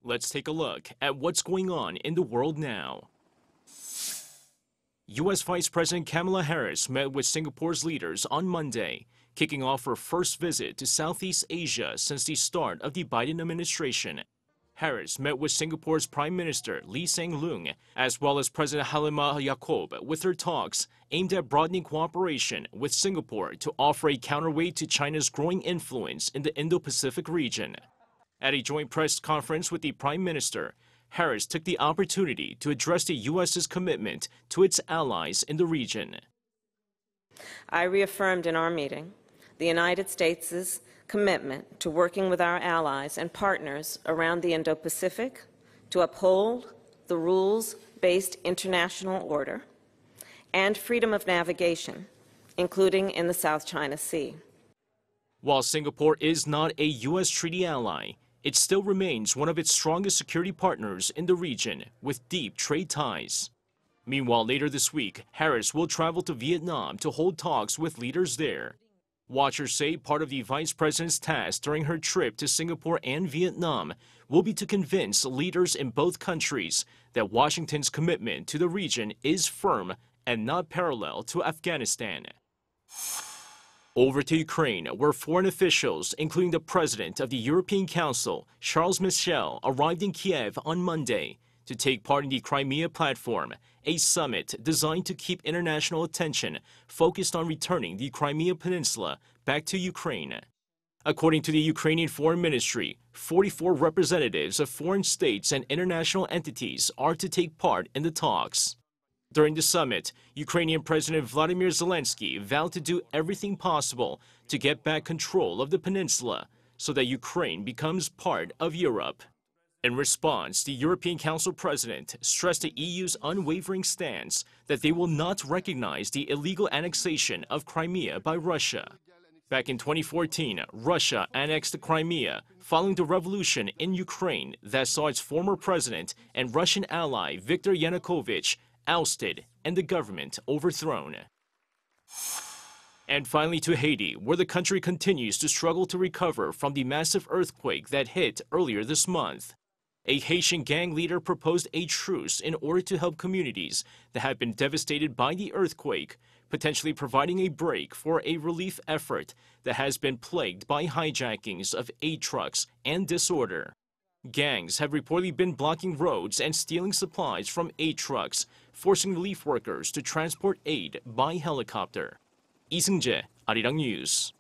Let's take a look at what's going on in the world now. U.S. Vice President Kamala Harris met with Singapore's leaders on Monday, kicking off her first visit to Southeast Asia since the start of the Biden administration. Harris met with Singapore's Prime Minister Hsien Loong, as well as President Halimah Yacob, with her talks aimed at broadening cooperation with Singapore to offer a counterweight to China's growing influence in the Indo-Pacific region. At a joint press conference with the Prime Minister, Harris took the opportunity to address the U.S.'s commitment to its allies in the region. I reaffirmed in our meeting the United States' commitment to working with our allies and partners around the Indo-Pacific to uphold the rules-based international order and freedom of navigation, including in the South China Sea. While Singapore is not a U.S. treaty ally, it still remains one of its strongest security partners in the region with deep trade ties. Meanwhile, later this week, Harris will travel to Vietnam to hold talks with leaders there. Watchers say part of the vice president's task during her trip to Singapore and Vietnam will be to convince leaders in both countries that Washington's commitment to the region is firm and not parallel to Afghanistan. Over to Ukraine, where foreign officials, including the president of the European Council, Charles Michel, arrived in Kiev on Monday to take part in the Crimea Platform, a summit designed to keep international attention focused on returning the Crimea Peninsula back to Ukraine. According to the Ukrainian Foreign Ministry, 44 representatives of foreign states and international entities are to take part in the talks. During the summit, Ukrainian President Vladimir Zelensky vowed to do everything possible to get back control of the peninsula so that Ukraine becomes part of Europe. In response, the European Council President stressed the EU's unwavering stance that they will not recognize the illegal annexation of Crimea by Russia. Back in 2014, Russia annexed the Crimea following the revolution in Ukraine that saw its former president and Russian ally Viktor Yanukovych ousted and the government overthrown. And finally to Haiti, where the country continues to struggle to recover from the massive earthquake that hit earlier this month. A Haitian gang leader proposed a truce in order to help communities that have been devastated by the earthquake, potentially providing a break for a relief effort that has been plagued by hijackings of aid trucks and disorder. Gangs have reportedly been blocking roads and stealing supplies from aid trucks, forcing relief workers to transport aid by helicopter. 이승재, Arirang News.